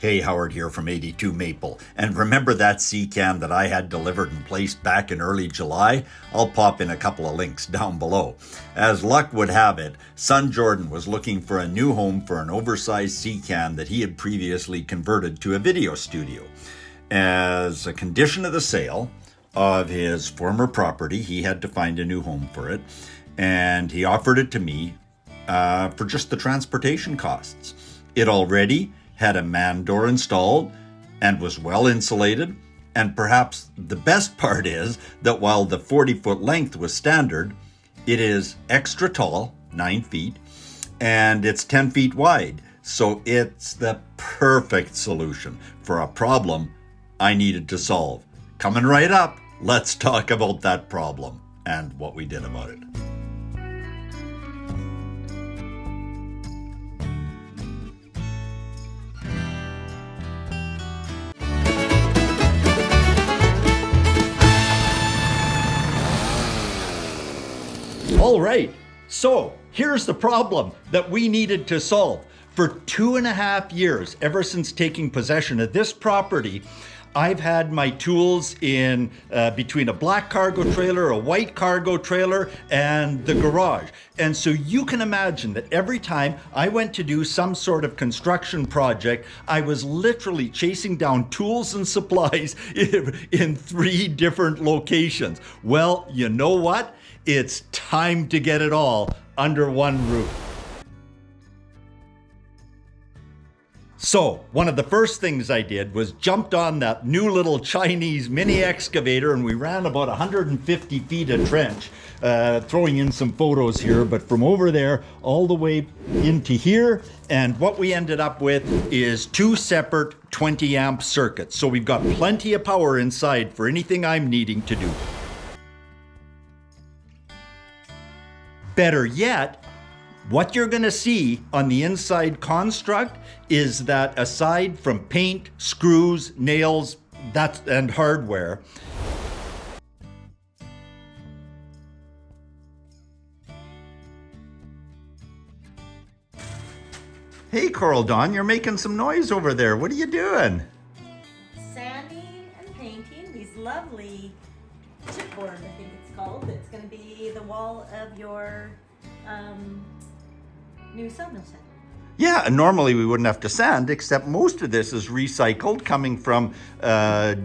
Hey, Howard here from 82 Maple. And remember that C-cam that I had delivered and placed back in early July? I'll pop in a couple of links down below. As luck would have it, son Jordan was looking for a new home for an oversized C-cam that he had previously converted to a video studio. As a condition of the sale of his former property, he had to find a new home for it, and he offered it to me for just the transportation costs. It already had a man door installed and was well insulated, and perhaps the best part is that while the 40-foot length was standard, it is extra tall, 9 feet, and it's 10 feet wide. So it's the perfect solution for a problem I needed to solve. Coming right up, let's talk about that problem and what we did about it. All right, so here's the problem that we needed to solve. For 2.5 years, ever since taking possession of this property, I've had my tools in between a black cargo trailer, a white cargo trailer, and the garage. And so you can imagine that every time I went to do some sort of construction project, I was literally chasing down tools and supplies in 3 different locations. Well, you know what? It's time to get it all under one roof. So one of the first things I did was jumped on that new little Chinese mini excavator, and we ran about 150 feet of trench, throwing in some photos here, but from over there all the way into here. And what we ended up with is 2 separate 20 amp circuits. So we've got plenty of power inside for anything I'm needing to do. Better yet, what you're going to see on the inside construct is that aside from paint, screws, nails, and hardware, hey Coral Dawn, you're making some noise over there. What are you doing? Sanding and painting these lovely chipboard, I think it's called. It's going to be the wall of your new sawmill set. Yeah, and normally we wouldn't have to sand, except most of this is recycled, coming from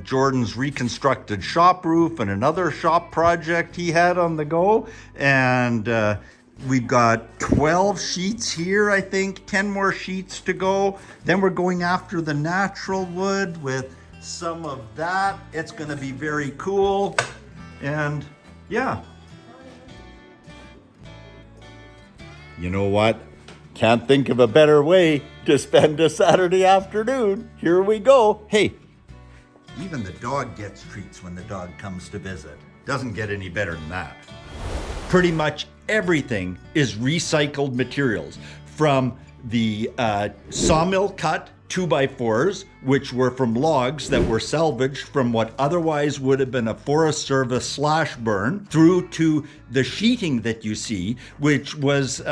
Jordan's reconstructed shop roof and another shop project he had on the go. And we've got 12 sheets here, I think, 10 more sheets to go. Then we're going after the natural wood with some of that. It's going to be very cool. And yeah. You know what? Can't think of a better way to spend a Saturday afternoon. Here we go. Hey, even the dog gets treats when the dog comes to visit. Doesn't get any better than that. Pretty much everything is recycled materials, from the sawmill cut 2x4s, which were from logs that were salvaged from what otherwise would have been a Forest Service slash burn, through to the sheeting that you see, which was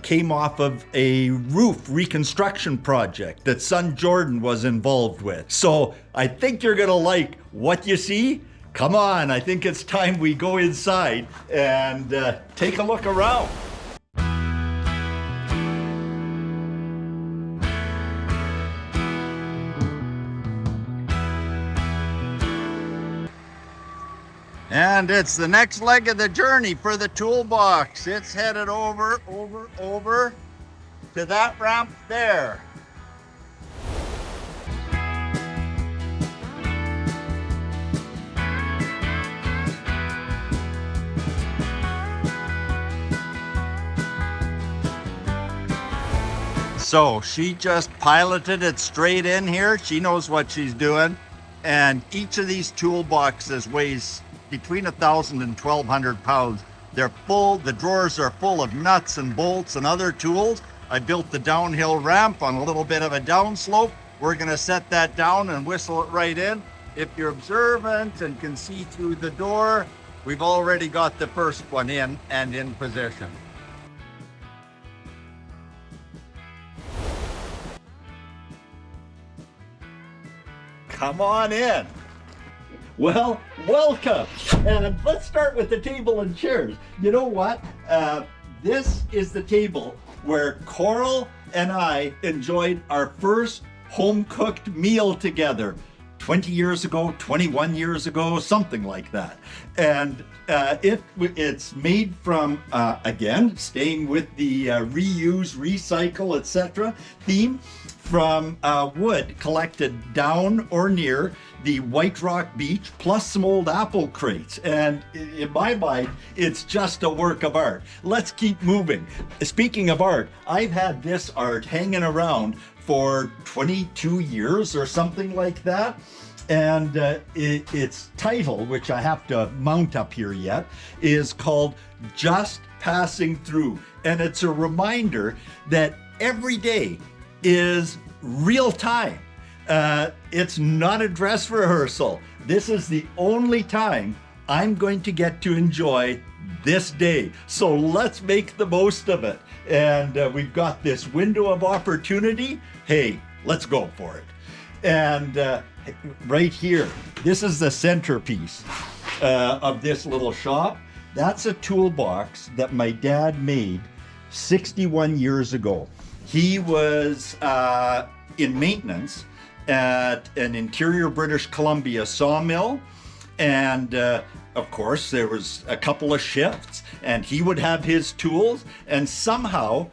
came off of a roof reconstruction project that son Jordan was involved with. So I think you're gonna like what you see. Come on, I think it's time we go inside and take a look around. And it's the next leg of the journey for the toolbox. It's headed over to that ramp there. So she just piloted it straight in here. She knows what she's doing. And each of these toolboxes weighs between 1,000 and 1,200 pounds. They're full, the drawers are full of nuts and bolts and other tools. I built the downhill ramp on a little bit of a downslope. We're gonna set that down and whistle it right in. If you're observant and can see through the door, we've already got the first one in and in position. come on in. Well, welcome. And let's start with the table and chairs. You know what? This is the table where Coral and I enjoyed our first home-cooked meal together 20 years ago, 21 years ago, something like that. And it's made from, again, staying with the reuse, recycle, etc. theme, from wood collected down or near the White Rock Beach, plus some old apple crates. And in my mind, it's just a work of art. Let's keep moving. Speaking of art, I've had this art hanging around for 22 years or something like that. And its title, which I have to mount up here yet, is called Just Passing Through. And it's a reminder that every day is real time. It's not a dress rehearsal. This is the only time I'm going to get to enjoy this day. So let's make the most of it. And we've got this window of opportunity. Hey, let's go for it. And right here, this is the centerpiece of this little shop. That's a toolbox that my dad made 61 years ago. He was in maintenance at an interior British Columbia sawmill. And of course, there was a couple of shifts, and he would have his tools. And somehow,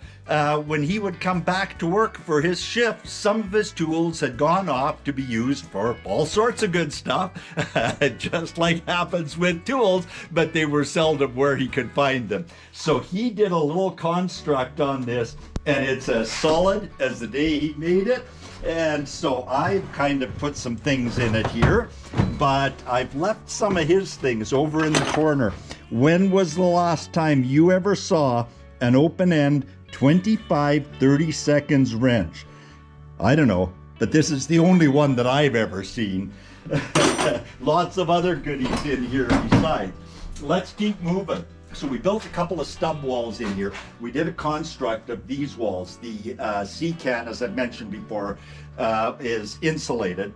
when he would come back to work for his shift, some of his tools had gone off to be used for all sorts of good stuff, just like happens with tools, but they were seldom where he could find them. So he did a little construct on this, and it's as solid as the day he made it. And so I've kind of put some things in it here, but I've left some of his things over in the corner. When was the last time you ever saw an open-end 30 seconds wrench? I don't know, but this is the only one that I've ever seen. Lots of other goodies in here besides. Let's keep moving. So we built a couple of stub walls in here. We did a construct of these walls. The C-can, as I mentioned before, is insulated.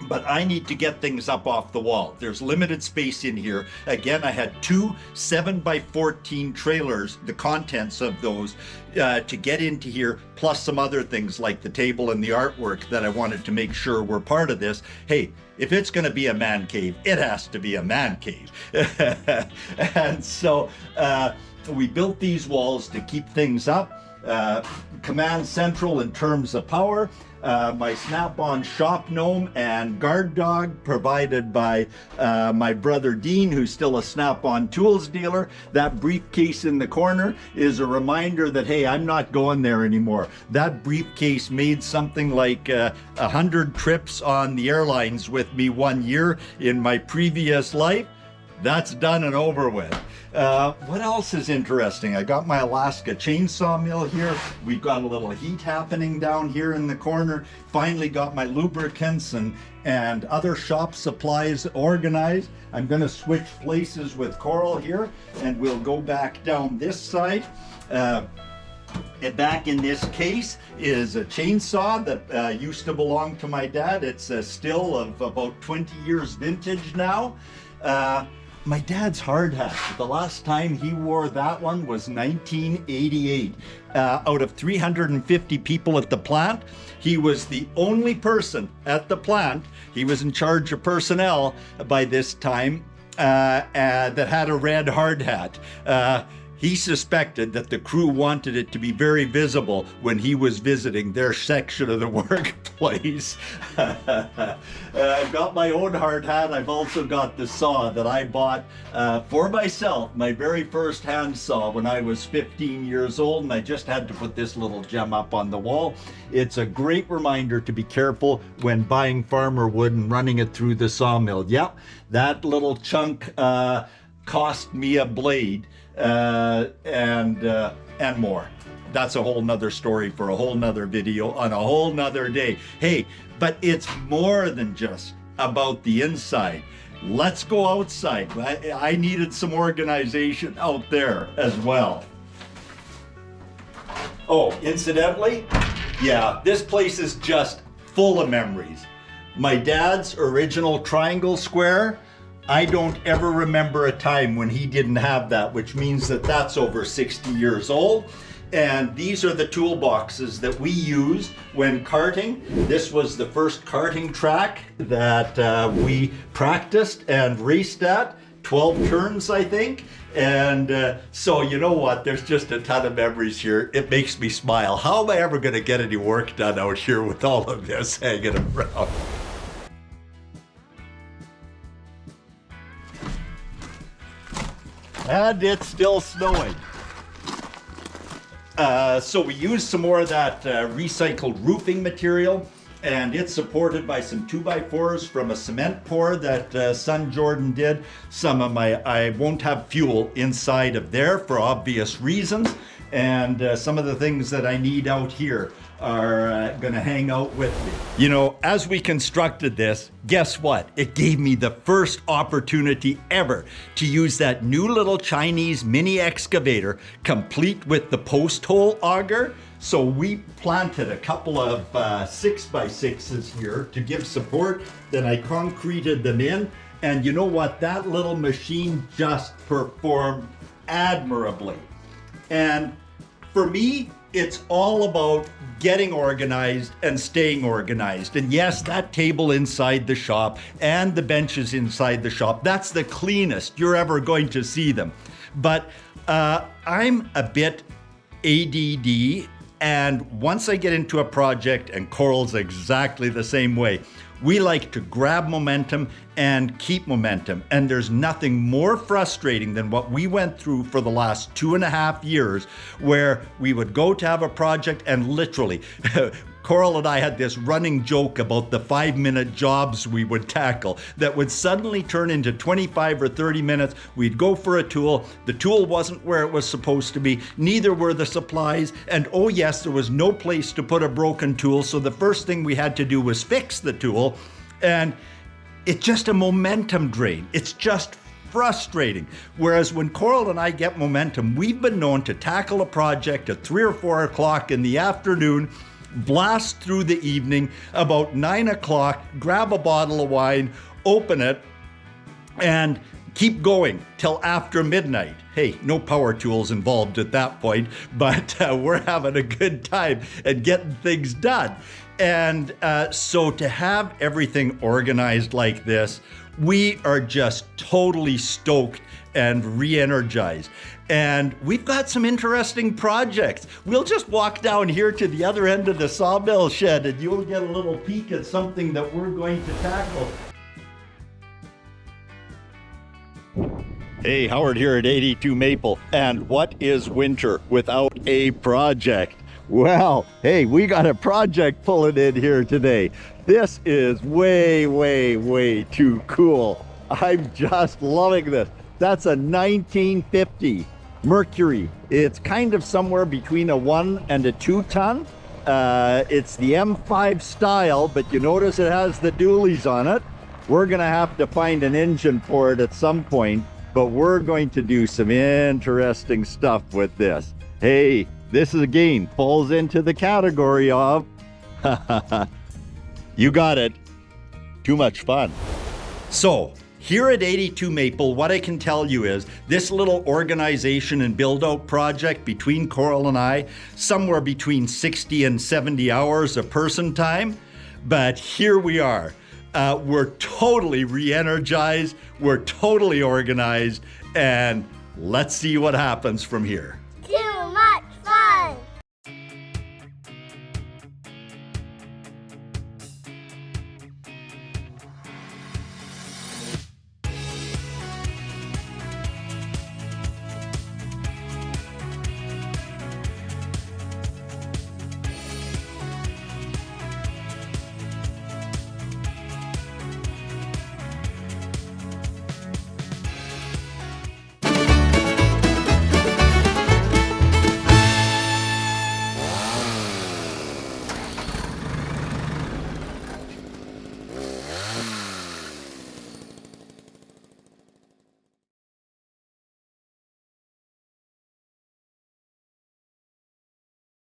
But I need to get things up off the wall. There's limited space in here. Again, I had two 7x14 trailers, the contents of those, to get into here, plus some other things like the table and the artwork that I wanted to make sure were part of this. Hey, if it's going to be a man cave, it has to be a man cave. And so we built these walls to keep things up. Command central in terms of power. My Snap-on shop gnome and guard dog provided by my brother Dean, who's still a Snap-on tools dealer. That briefcase in the corner is a reminder that, hey, I'm not going there anymore. That briefcase made something like 100 trips on the airlines with me one year in my previous life. That's done and over with. What else is interesting? I got my Alaska chainsaw mill here. We've got a little heat happening down here in the corner. Finally got my lubricants and other shop supplies organized. I'm going to switch places with Coral here, and we'll go back down this side. And back in this case is a chainsaw that used to belong to my dad. It's still of about 20 years vintage now. My dad's hard hat, the last time he wore that one was 1988. Out of 350 people at the plant, he was the only person at the plant, he was in charge of personnel by this time, that had a red hard hat. He suspected that the crew wanted it to be very visible when he was visiting their section of the workplace. I've got my own hard hat. I've also got the saw that I bought for myself, my very first hand saw when I was 15 years old, and I just had to put this little gem up on the wall. It's a great reminder to be careful when buying farmer wood and running it through the sawmill. Yep, that little chunk cost me a blade. And more. That's a whole nother story for a whole nother video on a whole nother day. Hey, but it's more than just about the inside. Let's go outside. I needed some organization out there as well. Oh, incidentally, yeah, this place is just full of memories. my dad's original triangle square, I don't ever remember a time when he didn't have that, which means that that's over 60 years old. And these are the toolboxes that we used when karting. This was the first karting track that we practiced and raced at. 12 turns, I think. And so you know what, there's just a ton of memories here. It makes me smile. How am I ever gonna get any work done out here with all of this hanging around? And it's still snowing. So we used some more of that recycled roofing material, and it's supported by some 2x4s from a cement pour that son Jordan did. I won't have fuel inside of there for obvious reasons, and some of the things that I need out here are gonna hang out with me. You know, as we constructed this, guess what? It gave me the first opportunity ever to use that new little Chinese mini excavator, complete with the post hole auger. So we planted a couple of 6x6s here to give support. Then I concreted them in. And you know what? That little machine just performed admirably. And for me, it's all about getting organized and staying organized. And yes, that table inside the shop and the benches inside the shop, that's the cleanest you're ever going to see them. But I'm a bit ADD, and once I get into a project, and Coral's exactly the same way, we like to grab momentum and keep momentum. And there's nothing more frustrating than what we went through for the last 2.5 years, where we would go to have a project and literally, Coral and I had this running joke about the 5-minute jobs we would tackle that would suddenly turn into 25 or 30 minutes. We'd go for a tool. The tool wasn't where it was supposed to be. Neither were the supplies. And oh yes, there was no place to put a broken tool. So the first thing we had to do was fix the tool. And it's just a momentum drain. It's just frustrating. Whereas when Coral and I get momentum, we've been known to tackle a project at 3 or 4 o'clock in the afternoon, blast through the evening, about 9 o'clock, grab a bottle of wine, open it, and keep going till after midnight. Hey, no power tools involved at that point, but we're having a good time and getting things done. And so to have everything organized like this, we are just totally stoked and re-energized. And we've got some interesting projects. We'll just walk down here to the other end of the sawmill shed and you'll get a little peek at something that we're going to tackle. Hey, Howard here at 82 Maple. And what is winter without a project? Well, hey, we got a project pulling in here today. This is way, way, way too cool. I'm just loving this. That's a 1950 Mercury. It's kind of somewhere between a 1 and a 2 ton. It's the M5 style, but you notice it has the dualies on it. We're gonna have to find an engine for it at some point, but we're going to do some interesting stuff with this. Hey, this is again falls into the category of you got it, too much fun. So here at 82 Maple, what I can tell you is this little organization and build out project between Coral and I, somewhere between 60 and 70 hours of person time. But here we are. We're totally re-energized. We're totally organized. And let's see what happens from here.